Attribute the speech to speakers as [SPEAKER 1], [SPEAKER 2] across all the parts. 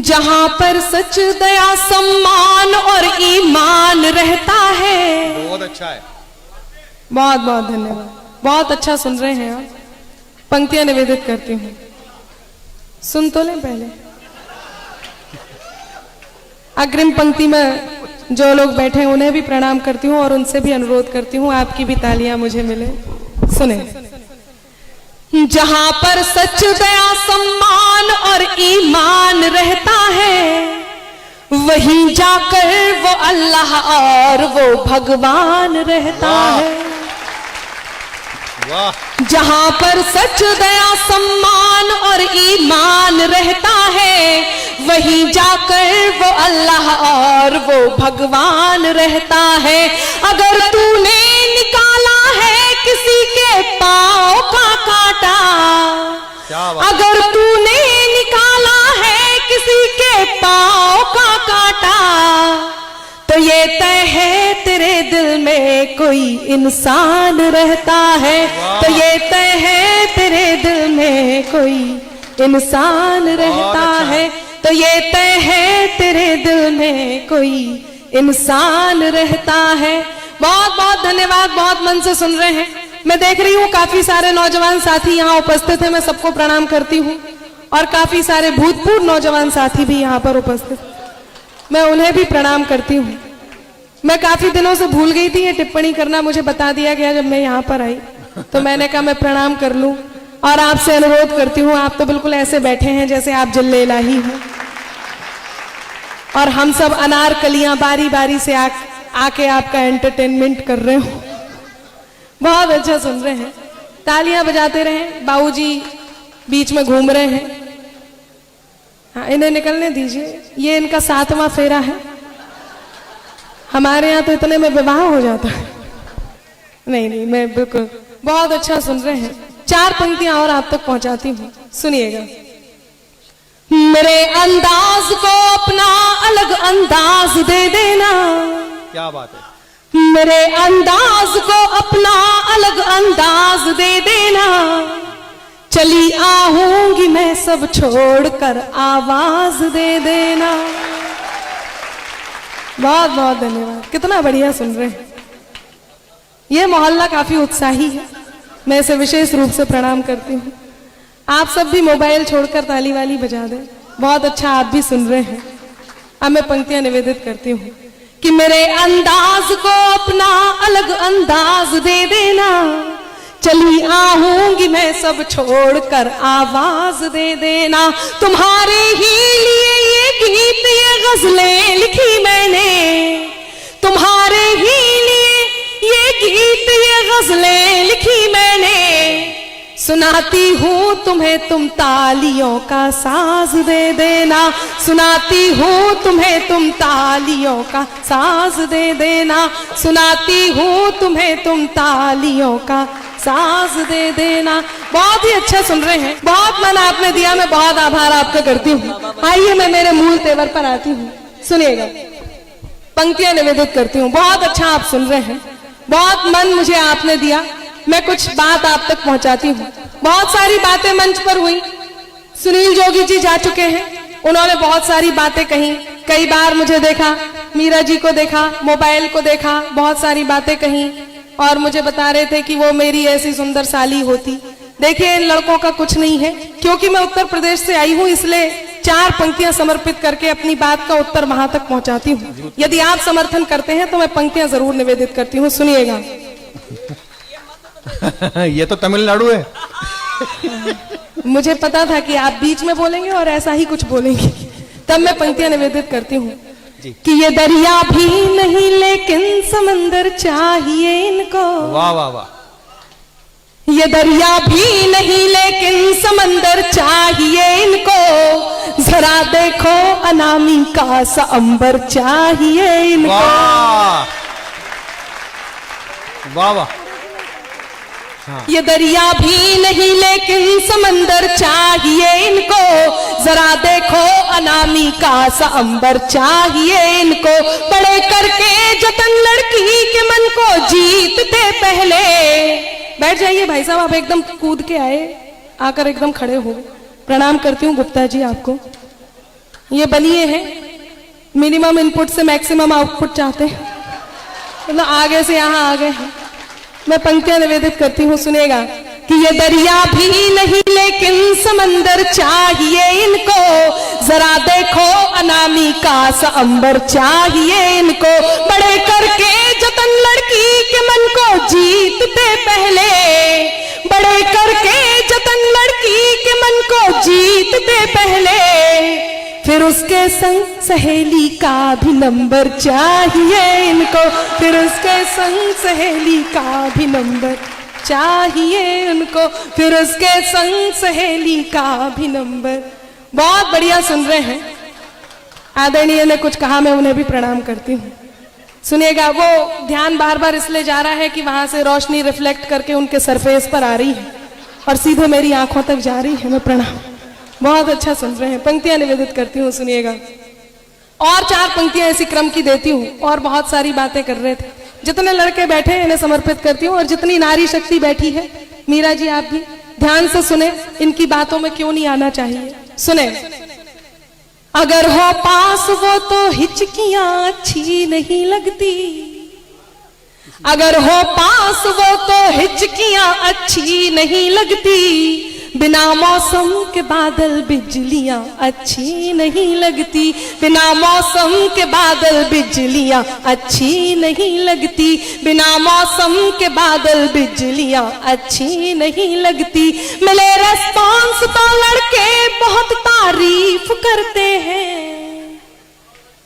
[SPEAKER 1] जहां पर सच, दया, सम्मान और ईमान रहता है।
[SPEAKER 2] बहुत अच्छा है,
[SPEAKER 1] बहुत बहुत धन्यवाद, बहुत अच्छा सुन रहे हैं आप। पंक्तियां निवेदित करती हूँ, सुन तो लें पहले। अग्रिम पंक्ति में जो लोग बैठे हैं उन्हें भी प्रणाम करती हूँ और उनसे भी अनुरोध करती हूँ आपकी भी तालियां मुझे मिले। सुने। जहां पर सच, दया, सम्मान और ईमान रहता है, वहीं जाकर वो अल्लाह और वो भगवान रहता है।
[SPEAKER 2] वाह।
[SPEAKER 1] जहां पर सच, दया, सम्मान और ईमान रहता है, वहीं जाकर वो अल्लाह और वो भगवान रहता है। अगर तूने निकाला है किसी के पांव का कांटा, अगर तूने निकाला है किसी के पांव का कांटा, तो ये तय है तेरे दिल में कोई इंसान रहता है। तो ये तय है तेरे दिल में कोई इंसान रहता है। तो ये तय है तेरे दिल में कोई इंसान रहता है। बहुत बहुत धन्यवाद, बहुत मन से सुन रहे हैं। मैं देख रही हूँ काफी सारे नौजवान साथी यहाँ उपस्थित हैं, मैं सबको प्रणाम करती हूँ। और काफी सारे भूतपूर्व नौजवान साथी भी यहाँ पर उपस्थित, मैं उन्हें भी प्रणाम करती हूँ। मैं काफी दिनों से भूल गई थी, ये टिप्पणी करना मुझे बता दिया गया जब मैं यहाँ पर आई, तो मैंने कहा मैं प्रणाम कर लूं और आपसे अनुरोध करती हूँ। आप तो बिल्कुल ऐसे बैठे हैं जैसे आप जल्ले इलाही हैं और हम सब अनारकलियां बारी बारी से आके आपका एंटरटेनमेंट कर रहे हो। बहुत अच्छा सुन रहे हैं, तालियां बजाते रहें। बाबूजी बीच में घूम रहे हैं, हाँ इन्हें निकलने दीजिए, ये इनका 7वां फेरा है। हमारे यहाँ तो इतने में विवाह हो जाता है। नहीं नहीं, मैं बिल्कुल बहुत अच्छा सुन रहे हैं। 4 पंक्तियां और आप तक पहुंचाती हूँ, सुनिएगा। मेरे अंदाज को अपना अलग अंदाज दे देना,
[SPEAKER 2] क्या बात है।
[SPEAKER 1] मेरे अंदाज को अपना अलग अंदाज दे देना, चली आहूंगी मैं सब छोड़कर आवाज दे देना। बहुत बहुत धन्यवाद, कितना बढ़िया सुन रहे हैं। यह मोहल्ला काफी उत्साही है, मैं इसे विशेष रूप से प्रणाम करती हूँ। आप सब भी मोबाइल छोड़कर ताली वाली बजा दें। बहुत अच्छा आप भी सुन रहे हैं। अब मैं पंक्तियां निवेदित करती हूँ कि मेरे अंदाज को अपना अलग अंदाज दे देना, चली आहूंगी मैं सब छोड़कर आवाज दे देना। तुम्हारे ही लिए ये गीत ये गजलें लिखी मैंने, तुम्हारे ही लिए ये गीत ये गजलें लिखी मैंने, सुनाती हूँ तुम्हें तुम तालियों का साज दे देना, सुनाती हूँ तुम्हें तुम तालियों का साज दे देना, सुनाती हूँ तुम्हें तुम तालियों का साज दे देना। बहुत ही अच्छा सुन रहे हैं, बहुत मन आपने दिया, मैं बहुत आभार आपका करती हूँ। आइए मैं मेरे मूल तेवर पर आती हूँ, सुनिएगा। पंक्तियां निवेदित करती हूँ। बहुत अच्छा आप सुन रहे हैं, बहुत मन मुझे आपने दिया, मैं कुछ बात आप तक पहुंचाती हूँ। बहुत सारी बातें मंच पर हुई, सुनील जोगी जी जा चुके हैं, उन्होंने बहुत सारी बातें कही। कई बार मुझे देखा, मीरा जी को देखा, मोबाइल को देखा, बहुत सारी बातें कही और मुझे बता रहे थे कि वो मेरी ऐसी सुंदर साली होती। देखिए इन लड़कों का कुछ नहीं है, क्योंकि मैं उत्तर प्रदेश से आई हूँ, इसलिए 4 पंक्तियां समर्पित करके अपनी बात का उत्तर वहां तक पहुंचाती हूँ। यदि आप समर्थन करते हैं तो मैं पंक्तियां जरूर निवेदित करती हूँ, सुनिएगा।
[SPEAKER 2] ये तो तमिलनाडु है।
[SPEAKER 1] मुझे पता था कि आप बीच में बोलेंगे और ऐसा ही कुछ बोलेंगे, तब मैं पंक्तियां निवेदित करती हूँ कि ये दरिया भी नहीं लेकिन समंदर चाहिए इनको।
[SPEAKER 2] वाह वाह वाह।
[SPEAKER 1] ये दरिया भी नहीं लेकिन समंदर चाहिए इनको, जरा देखो अनामिका सा अंबर चाहिए इनको।
[SPEAKER 2] वाह वाह वाह। हाँ।
[SPEAKER 1] ये दरिया भी नहीं लेकिन समंदर चाहिए इनको, जरा देखो अनामिका सा अंबर चाहिए इनको। बड़े करके जतन लड़की के मन को जीतते पहले। बैठ जाइए भाई साहब, आप एकदम कूद के आए, आकर एकदम खड़े हो। प्रणाम करती हूँ गुप्ता जी आपको। ये बनिए हैं, मिनिमम इनपुट से मैक्सिमम आउटपुट चाहते हैं, मतलब आगे से यहाँ आ गए हैं। मैं पंक्तियां निवेदित करती हूँ, सुनेगा कि ये दरिया भी नहीं लेकिन समंदर चाहिए इनको, जरा देखो अनामिका सा अंबर चाहिए इनको, बड़े करके जतन लड़की के मन को जीतते पहले, बड़े करके जतन लड़की के मन को जीतते पहले, फिर उसके संग सहेली का भी नंबर चाहिए इनको, फिर उसके संग सहेली का भी नंबर चाहिए उनको, फिर उसके संग सहेली का भी नंबर। बहुत बढ़िया सुन रहे हैं। आदरणीय ने कुछ कहा, मैं उन्हें भी प्रणाम करती हूँ। सुनिएगा, वो ध्यान बार बार इसलिए जा रहा है कि वहां से रोशनी रिफ्लेक्ट करके उनके सरफेस पर आ रही है और सीधे मेरी आंखों तक जा रही है। मैं प्रणाम, बहुत अच्छा सुन रहे हैं। पंक्तियां निवेदित करती हूँ, सुनिएगा। और 4 पंक्तियां इसी क्रम की देती हूँ, और बहुत सारी बातें कर रहे थे। जितने लड़के बैठे हैं इन्हें समर्पित करती हूँ, और जितनी नारी शक्ति बैठी है, मीरा जी आप भी ध्यान से सुने, इनकी बातों में क्यों नहीं आना चाहिए। सुने, अगर हो पास वो तो हिचकियां अच्छी नहीं लगती, अगर हो पास वो तो हिचकियां अच्छी नहीं लगती, बिना मौसम के बादल बिजलियां अच्छी नहीं लगती, बिना मौसम के बादल बिजलियां अच्छी नहीं लगती, बिना मौसम के बादल बिजलियां अच्छी नहीं लगती। मिले रेस्पॉन्स तो लड़के बहुत तारीफ करते हैं।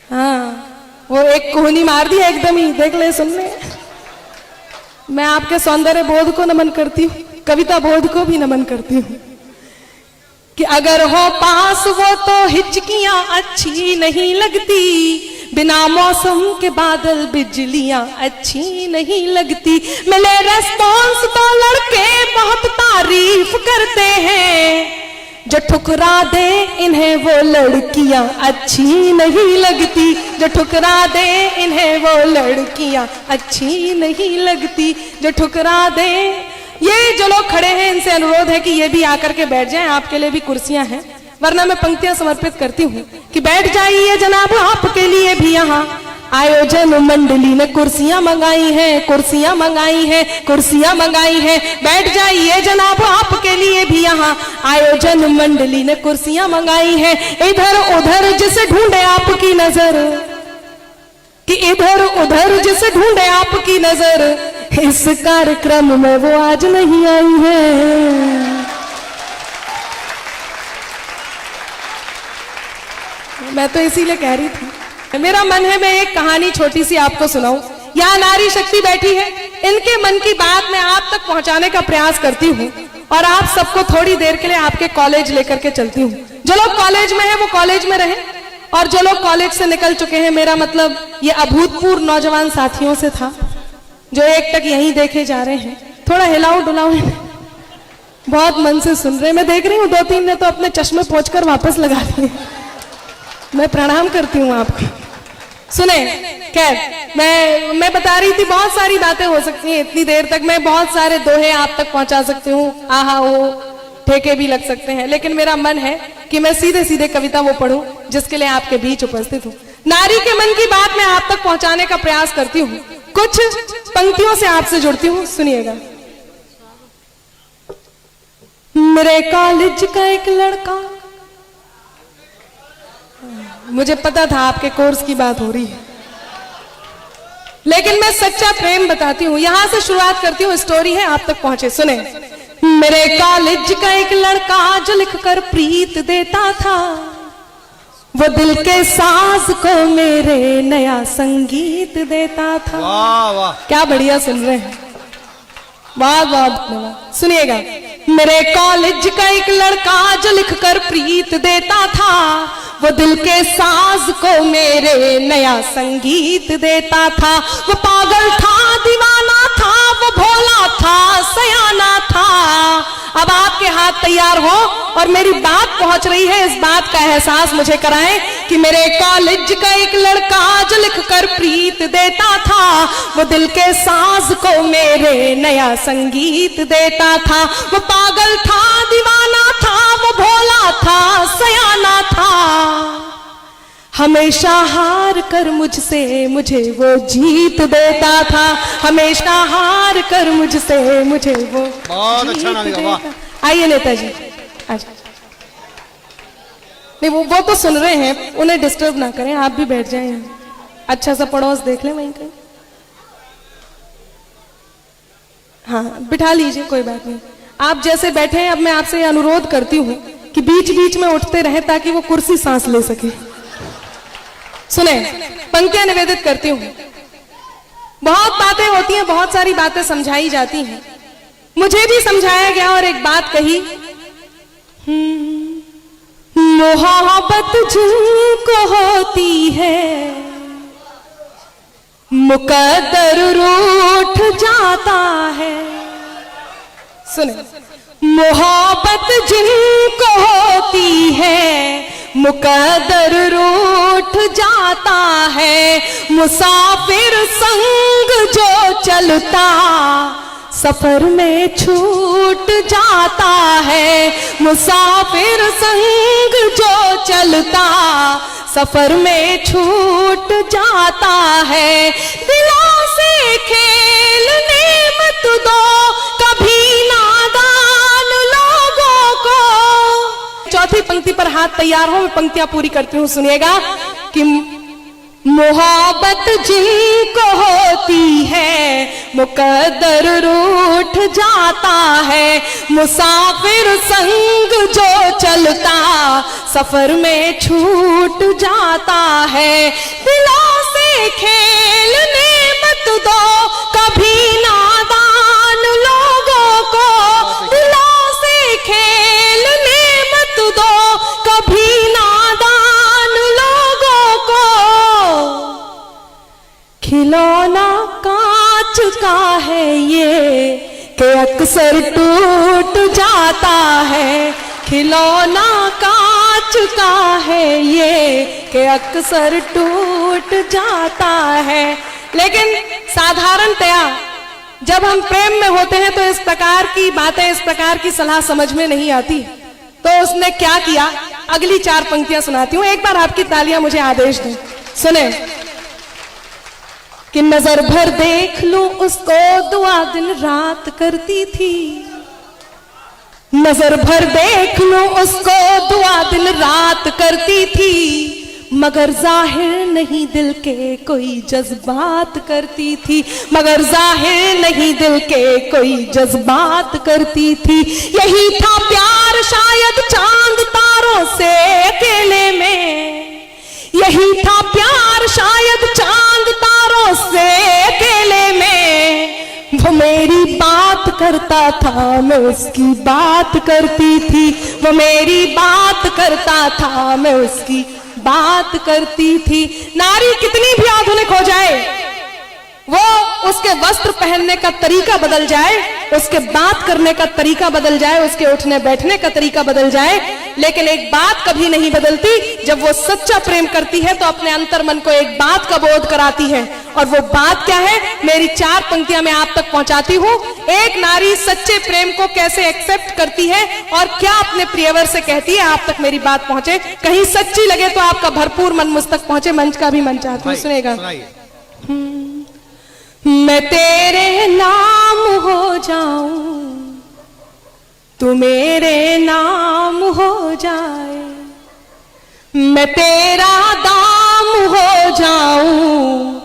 [SPEAKER 1] हाँ, वो एक कोहनी मार दी एकदम ही, देख ले, सुन ले। मैं आपके सौंदर्य बोध को नमन करती हूँ, कविता बोध को भी नमन करती हूँ कि अगर हो पास वो तो हिचकियां अच्छी नहीं लगती, बिना मौसम के बादल बिजलियां अच्छी नहीं लगती। मिले रेस्पॉन्स तो लड़के बहुत तारीफ करते हैं, जो ठुकरा दे इन्हें वो लड़कियां अच्छी नहीं लगती, जो ठुकरा दे इन्हें वो लड़कियां अच्छी नहीं लगती, जो ठुकरा दे। ये जो लोग खड़े हैं इनसे अनुरोध है कि ये भी आकर के बैठ जाएं, आपके लिए भी कुर्सियां हैं, वरना मैं पंक्तियां समर्पित करती हूँ कि बैठ जाइए जनाब, आपके लिए भी यहाँ आयोजन मंडली ने कुर्सियां मंगाई हैं, कुर्सियां मंगाई हैं, कुर्सियां मंगाई हैं। बैठ जाइए जनाब, आपके लिए भी यहाँ आयोजन मंडली ने कुर्सियां मंगाई हैं। इधर उधर जिसे ढूंढे आपकी नजर, कि इधर उधर जिसे ढूंढे आपकी नजर, इस कार्यक्रम में वो आज नहीं आई है। मैं तो इसीलिए कह रही थी, मेरा मन है मैं एक कहानी छोटी सी आपको सुनाऊं। यहाँ नारी शक्ति बैठी है, इनके मन की बात मैं आप तक पहुंचाने का प्रयास करती हूँ, और आप सबको थोड़ी देर के लिए आपके कॉलेज लेकर के चलती हूँ। जो लोग कॉलेज में है वो कॉलेज में रहे, और जो लोग कॉलेज से निकल चुके हैं, मेरा मतलब ये अभूतपूर्व नौजवान साथियों से था जो एक तक यहीं देखे जा रहे हैं, थोड़ा हिलाओ डुलाओ, बहुत मन से सुन रहे। मैं देख रही हूँ 2-3 ने तो अपने चश्मे पोंछकर वापस लगा दिए। मैं प्रणाम करती हूँ आपको। सुने, खैर मैं बता रही थी, बहुत सारी बातें हो सकती हैं इतनी देर तक, मैं बहुत सारे दोहे आप तक पहुंचा सकती हूँ, आहा ओ ठेके भी लग सकते हैं, लेकिन मेरा मन है कि मैं सीधे सीधे कविता वो पढ़ूं जिसके लिए आपके बीच उपस्थित हूँ। नारी के मन की बात मैं आप तक पहुंचाने का प्रयास करती हूँ, कुछ पंक्तियों से आपसे जुड़ती हूँ, सुनिएगा। मेरे कॉलेज का एक लड़का, मुझे पता था आपके कोर्स की बात हो रही है, लेकिन मैं सच्चा प्रेम बताती हूँ। यहां से शुरुआत करती हूँ, स्टोरी है, आप तक पहुंचे, सुने। मेरे कॉलेज का एक लड़का जो लिखकर प्रीत देता था, वो दिल के साज को मेरे नया संगीत देता था।
[SPEAKER 2] वाह वाह,
[SPEAKER 1] क्या बढ़िया सुन रहे हैं, बहुत बहुत धन्यवाद। सुनिएगा, मेरे कॉलेज का एक लड़का जो लिखकर प्रीत देता था, वो दिल के साज को मेरे नया संगीत देता था। वो पागल था, दीवाना था, वो भोला था, सयाना था। अब आपके हाथ तैयार हो और मेरी बात पहुंच रही है, इस बात का एहसास मुझे कराएं कि मेरे कॉलेज का एक लड़का जो लिखकर प्रीत देता था, वो दिल के साज को मेरे नया संगीत देता था। वो पागल था, दीवाना था, वो भोला था, सयाना था। हमेशा हार कर मुझसे मुझे वो जीत देता था, हमेशा हार कर मुझसे मुझे वो
[SPEAKER 2] बहुत अच्छा नालिका, वाह।
[SPEAKER 1] देता। आइए नेताजी, आजा। नहीं वो तो सुन रहे हैं, उन्हें डिस्टर्ब ना करें, आप भी बैठ जाएं यहाँ। अच्छा सा पड़ोस देख लें वहीं कहीं। हाँ बिठा लीजिए, कोई बात नहीं। आप जैसे बैठे हैं, अब मैं आपसे अनुरोध करती हूँ कि बीच बीच में उठते रहे ताकि वो कुर्सी सांस ले सके। सुने, पंक्तियां निवेदित करती हूँ। बहुत बातें होती हैं, बहुत सारी बातें समझाई जाती हैं, मुझे भी समझाया गया और एक बात कही, मोहब्बत जिनको होती है मुकद्दर रूठ जाता है। सुने, मोहब्बत जिनको होती है मुकद्दर रूठ जाता है, मुसाफिर संग जो चलता सफर में छूट जाता है, मुसाफिर संग जो चलता सफर में छूट जाता है। दिलों से खेलने मत दो कभी नादान लोगों को। चौथी पंक्ति पर हाथ तैयार हो, मैं पंक्तियां पूरी करती हूँ, सुनिएगा कि मोहब्बत जिनको होती है मुकद्दर रूठ जाता है, मुसाफिर संग जो चलता सफर में छूट जाता है। दिलों से खेलने मत दो कभी नादान लोगों को, दिलों से खेलने मत दो कभी नादान लोगों को। खिलौना कांच का है ये कि अक्सर टूट जाता है, खिलौना कांच का है ये कि अक्सर टूट जाता है। लेकिन साधारणतया जब हम प्रेम में होते हैं तो इस प्रकार की बातें, इस प्रकार की सलाह समझ में नहीं आती। तो उसने क्या किया, अगली 4 पंक्तियां सुनाती हूं, एक बार आपकी तालियां मुझे आदेश दें। सुने कि नजर भर देख लूं उसको दुआ दिन रात करती थी, नजर भर देख लूं उसको दुआ दिन रात करती थी, मगर जाहिर नहीं दिल के कोई जज्बात करती थी, मगर जाहिर नहीं दिल के कोई जज्बात करती थी। यही था प्यार शायद चांद तारों से अकेले में, यही था प्यार शायद चांद तारों से अकेले में। वो मेरी बात करता था मैं उसकी बात करती थी, वो मेरी बात करता था मैं उसकी बात करती थी। नारी कितनी भी आधुनिक हो जाए, वो उसके वस्त्र पहनने का तरीका बदल जाए, उसके बात करने का तरीका बदल जाए, उसके उठने बैठने का तरीका बदल जाए, लेकिन एक बात कभी नहीं बदलती, जब वो सच्चा प्रेम करती है तो अपने अंतर मन को एक बात का बोध कराती है। और वो बात क्या है, मेरी 4 पंक्तियां मैं आप तक पहुंचाती हूं। एक नारी सच्चे प्रेम को कैसे एक्सेप्ट करती है और क्या अपने प्रियवर से कहती है, आप तक मेरी बात पहुंचे, कहीं सच्ची लगे तो आपका भरपूर मन मुझ तक पहुंचे। मंच का भी मन चाहती हूँ, सुनेगा। मैं तेरे नाम हो जाऊं तू मेरे नाम हो जाए, मैं तेरा दाम हो जाऊं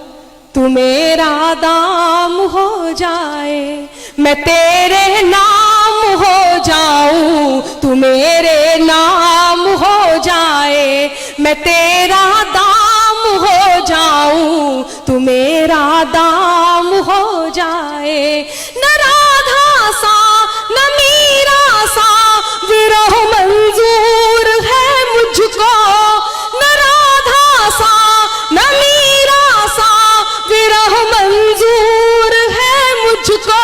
[SPEAKER 1] तू मेरा दाम हो जाए, मैं तेरे नाम हो जाऊं तू मेरे नाम हो जाए, मैं तेरा दाम हो जाऊं तू मेरा दाम हो जाए। न राधा सा न मीरा सा विरह मंजूर है मुझको, न राधा सा न मीरा सा विरह मंजूर है मुझको।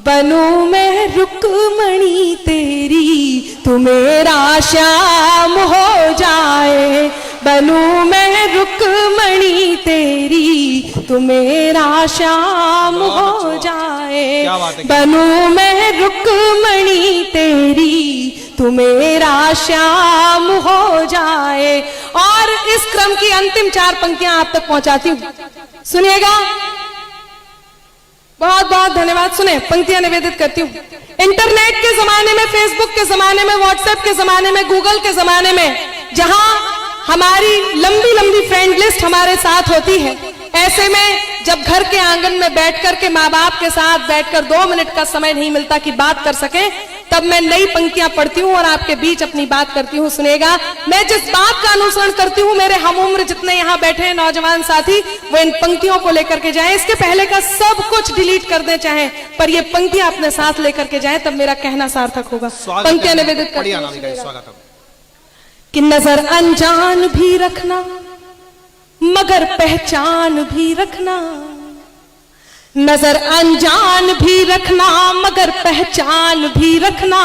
[SPEAKER 1] बनूं मैं रुक्मणी तेरी तू मेरा श्याम हो जाए, बनूं मैं रुक्मणी तेरी तू मेरा श्याम हो जाए, बनूं मैं रुक्मणी तेरी तू मेरा श्याम हो जाए। रहे। और इस क्रम की अंतिम 4 पंक्तियां आप तक पहुंचाती हूं, सुनिएगा। बहुत बहुत धन्यवाद। सुने, पंक्तियां निवेदित करती हूं। इंटरनेट के जमाने में, फेसबुक के जमाने में, व्हाट्सएप के जमाने में, गूगल के जमाने में, जहां हमारी लंबी लंबी फ्रेंड लिस्ट हमारे साथ होती है, ऐसे में जब घर के आंगन में बैठकर के माँ बाप के साथ बैठकर 2 मिनट का समय नहीं मिलता कि बात कर सके, तब मैं नई पंक्तियां पढ़ती हूं और आपके बीच अपनी बात करती हूं। सुनेगा, मैं जिस बात का अनुसरण करती हूं, मेरे हम उम्र जितने यहाँ बैठे हैं नौजवान साथी, वो इन पंक्तियों को लेकर के जाएं। इसके पहले का सब कुछ डिलीट कर दे चाहे, पर ये पंक्तियां अपने साथ लेकर के जाएं, तब मेरा कहना सार्थक होगा। पंक्तियां निवेदित करती हूं कि नजर अनजान भी रखना मगर पहचान भी रखना, नजर अनजान भी रखना मगर पहचान भी रखना,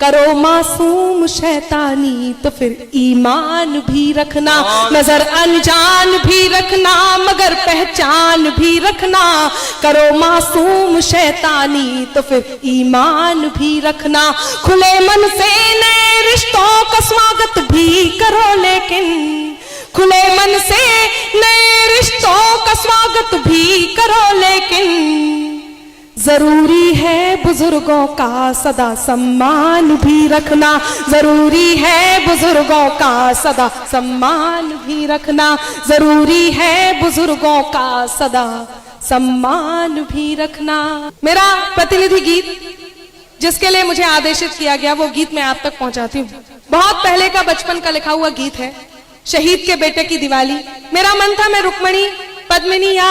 [SPEAKER 1] करो मासूम शैतानी तो फिर ईमान भी रखना। नजर अनजान भी रखना मगर पहचान भी रखना, करो मासूम शैतानी तो फिर ईमान भी रखना। खुले मन से नए रिश्तों का स्वागत भी करो, लेकिन खुले मन से नए रिश्तों का स्वागत भी करो, लेकिन जरूरी है बुजुर्गों का सदा सम्मान भी रखना। जरूरी है बुजुर्गों का सदा सम्मान भी रखना। जरूरी है बुजुर्गों का सदा सम्मान भी रखना। मेरा प्रतिनिधि गीत जिसके लिए मुझे आदेशित किया गया, वो गीत मैं आप तक पहुंचाती हूँ। बहुत पहले का बचपन का लिखा हुआ गीत है, शहीद के बेटे की दिवाली। मेरा मन था मैं रुक्मणी, पद्मिनी या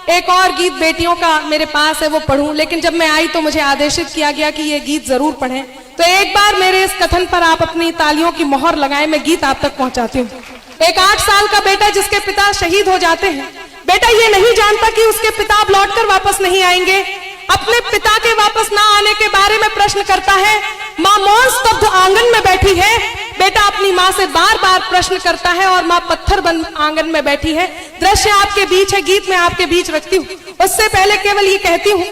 [SPEAKER 1] एक और गीत बेटियों का मेरे पास है वो पढ़ूं, लेकिन जब मैं आई तो मुझे आदेशित किया गया कि ये गीत जरूर पढ़ें। तो एक बार मेरे इस कथन पर आप अपनी तालियों की मोहर लगाएं, मैं गीत आप तक पहुंचाती हूँ। एक 8 साल का बेटा जिसके पिता शहीद हो जाते हैं, बेटा ये नहीं जानता कि उसके पिता अब लौटकर वापस नहीं आएंगे। अपने पिता के वापस ना आने के बारे में प्रश्न करता है। माँ मौन स्तब्ध आंगन में बैठी है, बेटा अपनी माँ से बार बार प्रश्न करता है और माँ पत्थर बंद आंगन में बैठी है। दृश्य आपके बीच है, गीत में आपके बीच रखती हूँ। उससे पहले केवल ये कहती हूँ,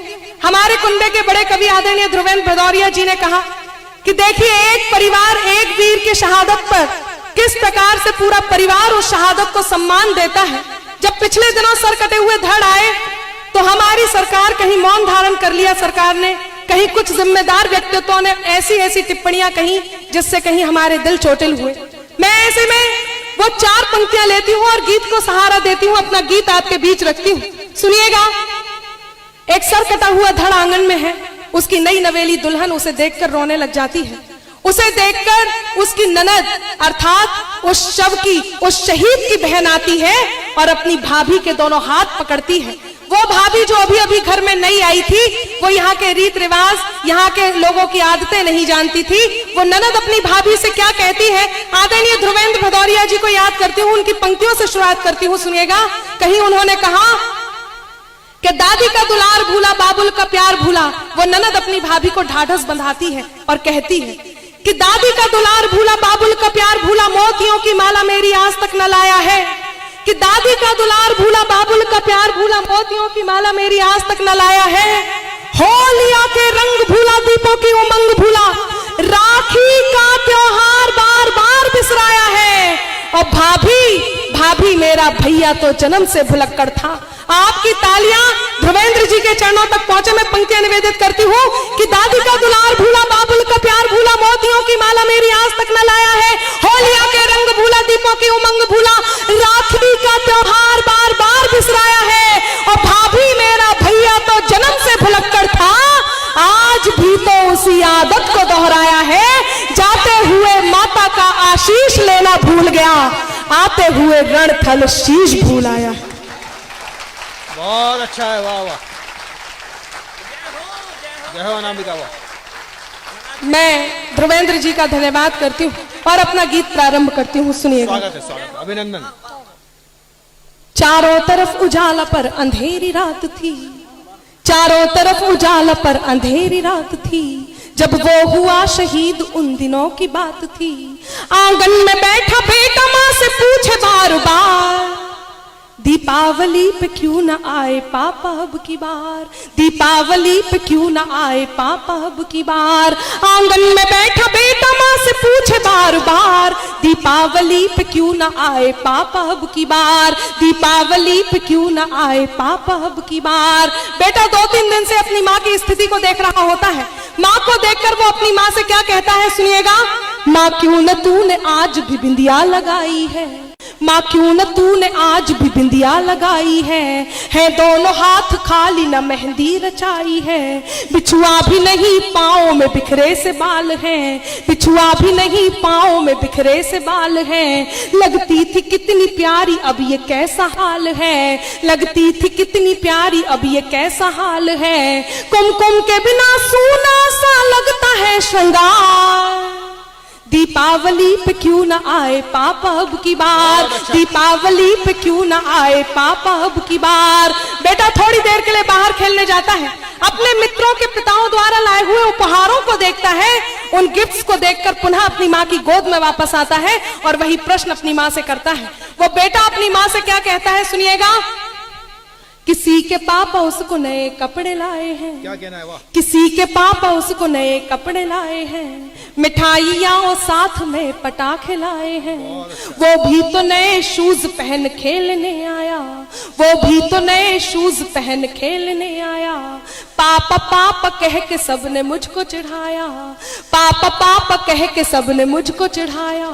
[SPEAKER 1] हमारे कुंबे के बड़े कवि आदरणीय ध्रुवेंद्र भदौरिया जी ने कहा कि देखिए, एक परिवार एक वीर की शहादत पर किस प्रकार से पूरा परिवार उस शहादत को सम्मान देता है। जब पिछले दिनों सर कटे हुए धड़ आए तो हमारी सरकार कहीं मौन धारण कर लिया सरकार ने, कहीं कुछ जिम्मेदार व्यक्तित्वों ने ऐसी ऐसी टिप्पणियां कही जिससे कहीं हमारे दिल चोटिल हुए। मैं ऐसे में वो 4 पंक्तियां लेती हूँ और गीत को सहारा देती हूँ, अपना गीत आपके बीच रखती हूँ। सुनिएगा, एक सर कटा हुआ धड़ आंगन में है, उसकी नई नवेली दुल्हन उसे देखकर रोने लग जाती है। उसे देखकर उसकी ननद अर्थात उस शव की, उस शहीद की बहन आती है और अपनी भाभी के दोनों हाथ पकड़ती है। वो भाभी जो अभी अभी घर में नई आई थी, वो यहाँ के रीत रिवाज, यहाँ के लोगों की आदतें नहीं जानती थी। वो ननद अपनी भाभी से क्या कहती है, आदरणीय ध्रुवेंद्र भदौरिया जी को याद करती हूँ, उनकी पंक्तियों से शुरुआत करती हूँ। सुनिएगा, कहीं उन्होंने कहा कि दादी का दुलार भूला, बाबुल का प्यार भूला। वो ननद अपनी भाभी को ढाढ़स बंधाती है और कहती है कि दादी का दुलार भूला, बाबुल का प्यार भूला, मोतियों की माला मेरी आज तक न लाया है। कि दादी का दुलार भूला, बाबुल का प्यार भूला, मोतियों की माला मेरी आज तक न लाया है। होलिया के रंग भूला, दीपों की उमंग भूला, राखी का त्योहार बार बार बिसराया है। और भाभी मेरा भैया तो जन्म से भुलक्कड़ था। आपकी तालियां ध्रुवेंद्र जी के चरणों तक पहुंचे। मैं पंक्तियां निवेदित करती हूँ कि दादी का दुलार भूला, बाबुल का प्यार भूला, मोतियों की माला मेरी आज तक न लाया है। होलिया के रंग भूला, दीपों की उमंग भूला, राखी का त्योहार बार बार बिसराया है। और भाभी मेरा भैया तो जन्म से भुलक्कड़ था, आज भी तो उसी आदत को दोहराया है। जाते हुए माता का आशीष लेना भूल गया, आते हुए रणथल शीश भूल आया।
[SPEAKER 2] बहुत अच्छा है, वाह वाह, जय हो अनामिका, वाह।
[SPEAKER 1] मैं ध्रुवेंद्र जी का धन्यवाद करती हूँ और अपना गीत प्रारंभ करती हूँ। सुनिएगा,
[SPEAKER 2] स्वागत है, अभिनंदन।
[SPEAKER 1] चारों तरफ उजाला पर अंधेरी रात थी, चारों तरफ उजाला पर अंधेरी रात थी, जब वो हुआ शहीद उन दिनों की बात थी। आंगन में बैठा बेटा माँ से पूछे बार बार, दीपा दीपावली पे क्यों न आए पापा अब की बार, दीपावली पे क्यों न आए पापा अब की बार। आंगन में बैठा बेटा माँ से पूछे बार बार, दीपावली पे क्यों न आए पापा अब की बार, दीपावली पे क्यों न आए पापा अब की बार। बेटा 2-3 दिन से अपनी माँ की स्थिति को देख रहा होता है। माँ को देखकर वो अपनी माँ से क्या कहता है सुनिएगा। माँ क्यों न तूने आज भी बिंदिया लगाई है, माँ क्यों न तूने आज भी बिंदिया लगाई है दोनों हाथ खाली न मेहंदी रचाई है। बिछुआ भी नहीं पाँव में बिखरे से बाल हैं, बिछुआ भी नहीं पाँव में बिखरे से बाल हैं। लगती थी कितनी प्यारी अब ये कैसा हाल है, लगती थी कितनी प्यारी अब ये कैसा हाल है। कुमकुम के बिना सूना सा लगता है श्रृंगार, दीपावली पे क्यों न आए पापा अब की बार, दीपावली पे क्यों न आए पापा अब की बार। बेटा थोड़ी देर के लिए बाहर खेलने जाता है, अपने मित्रों के पिताओं द्वारा लाए हुए उपहारों को देखता है, उन गिफ्ट्स को देखकर पुनः अपनी माँ की गोद में वापस आता है और वही प्रश्न अपनी माँ से करता है। वो बेटा अपनी माँ से क्या कहता है सुनिएगा। किसी के पापा उसको नए कपड़े लाए हैं,
[SPEAKER 2] क्या कहना है वाह।
[SPEAKER 1] किसी के पापा उसको नए कपड़े लाए हैं, मिठाइयाँ और साथ में पटाखे लाए हैं। वो भी तो नए शूज पहन खेलने आया, वो भी तो नए शूज पहन खेलने आया। पापा पापा कह के सबने मुझको चिढ़ाया, पापा पापा कह के सबने मुझको चिढ़ाया।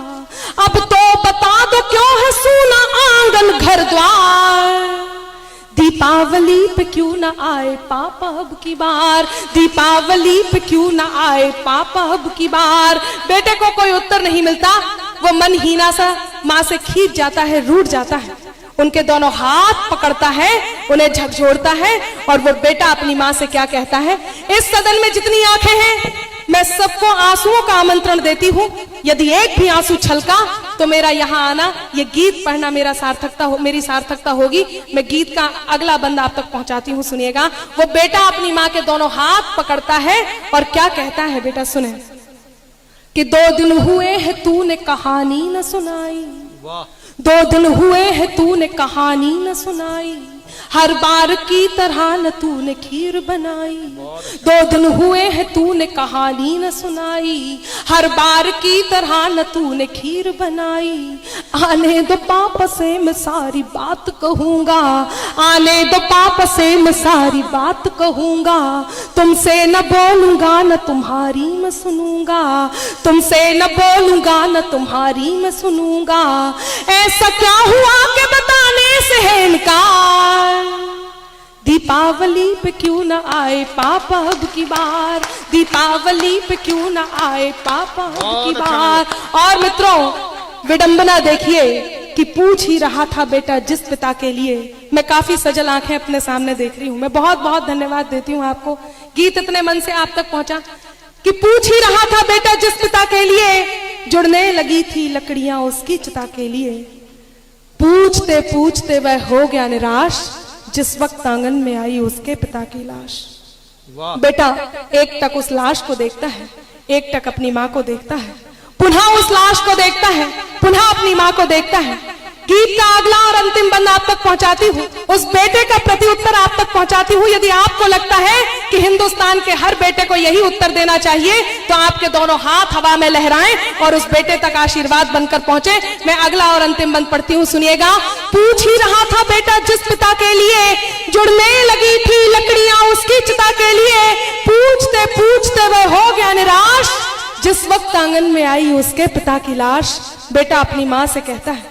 [SPEAKER 1] अब तो बता दो क्यों है सूना आंगन घर द्वार, दीपावली पे क्यों न आए पापा अब की बार, दीपावली पे क्यों न आए पापा अब की बार। बेटे को कोई उत्तर नहीं मिलता, वो मन हीना सा माँ से खींच जाता है, रूठ जाता है। उनके दोनों हाथ पकड़ता है, उन्हें झकझोरता है और वो बेटा अपनी माँ से क्या कहता है। इस सदन में जितनी आंखें हैं मैं सबको आंसुओं का आमंत्रण देती हूँ। यदि एक भी आंसू छलका तो मेरा यहाँ आना, ये गीत पढ़ना मेरी सार्थकता होगी। मैं गीत का अगला बंद आप तक पहुंचाती हूँ, सुनिएगा। वो बेटा अपनी माँ के दोनों हाथ पकड़ता है और क्या कहता है बेटा सुने कि 2 दिन हुए हैं तूने कहानी न सुनाई, 2 दिन हुए हैं तूने कहानी न सुनाई, हर बार की तरह न तूने खीर बनाई। 2 दिन हुए हैं तूने कहानी न सुनाई, हर बार की तरह न तूने खीर बनाई। आने दो पापा से मैं सारी बात कहूंगा, आने दो पापा से मैं सारी बात कहूंगा। तुमसे न बोलूंगा न तुम्हारी मैं सुनूंगा, तुमसे न बोलूंगा न तुम्हारी मैं सुनूंगा। ऐसा क्या हुआ कि बताने से है इनकार, दीपावली पे क्यों न आए पापा अब की बार, दीपावली पे क्यों न आए पापा अब की बार। और मित्रों विडंबना देखिए कि पूछ ही रहा था बेटा जिस पिता के लिए। मैं काफी सजल आंखें अपने सामने देख रही हूँ। मैं बहुत बहुत धन्यवाद देती हूँ आपको, गीत इतने मन से आप तक पहुंचा कि पूछ ही रहा था बेटा जिस पिता के लिए, जुड़ने लगी थी लकड़ियां उसकी चिता के लिए। पूछते पूछते वह हो गया निराश, जिस वक्त आंगन में आई उसके पिता की लाश। बेटा एक टक उस लाश को देखता है, एक टक अपनी माँ को देखता है, पुनः उस लाश को देखता है, पुनः अपनी माँ को देखता है। गीत का अगला और अंतिम बंद आप तक पहुंचाती हूँ, उस बेटे का प्रति उत्तर आप तक पहुंचाती हूँ। यदि आपको लगता है कि हिंदुस्तान के हर बेटे को यही उत्तर देना चाहिए तो आपके दोनों हाथ हवा में लहराएं और उस बेटे तक आशीर्वाद बनकर पहुंचे। मैं अगला और अंतिम बंद पढ़ती हूँ, सुनिएगा। पूछ ही रहा था बेटा जिस पिता के लिए, जुड़ने लगी थी लकड़ियां उसकी चिता के लिए। पूछते पूछते वह हो गया निराश, जिस वक्त आंगन में आई उसके पिता की लाश। बेटा अपनी माँ से कहता है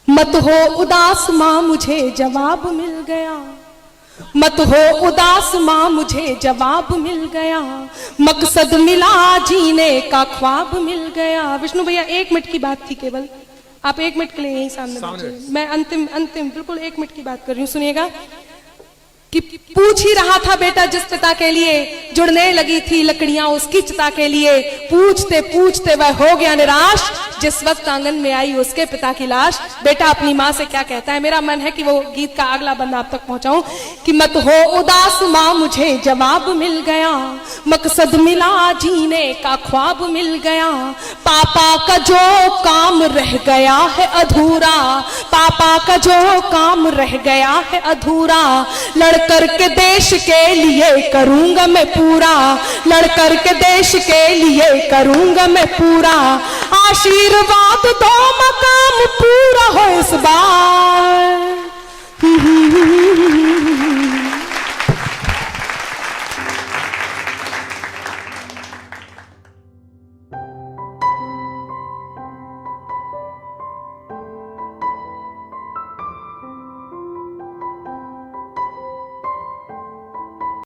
[SPEAKER 1] मत हो उदास माँ मुझे जवाब मिल गया, मत हो उदास माँ मुझे जवाब मिल गया, मकसद मिला जीने का ख्वाब मिल गया। विष्णु भैया 1 मिनट की बात थी केवल, आप 1 मिनट के लिए यहीं सामने बैठिए। मैं अंतिम बिल्कुल 1 मिनट की बात कर रही हूँ, सुनिएगा। कि पूछ ही रहा था बेटा जिस पिता के लिए, जुड़ने लगी थी लकड़ियां उसकी चिता के लिए। पूछते पूछते वह हो गया निराश, जिस वक्त आंगन में आई उसके पिता की लाश, बेटा अपनी माँ से क्या कहता है। मेरा मन है कि वो गीत का अगला बंदा आप तक पहुंचाऊं कि मत हो उदास माँ मुझे जवाब मिल गया, मकसद मिला जीने का ख्वाब मिल गया, पापा का जो काम रह गया है अधूरा, पापा का जो काम रह गया है अधूरा, लड़कर के देश के लिए करूंगा मैं पूरा, लड़कर के देश के लिए करूंगा मैं पूरा, आशीर्वाद दो मकाम पूरा हो इस बार।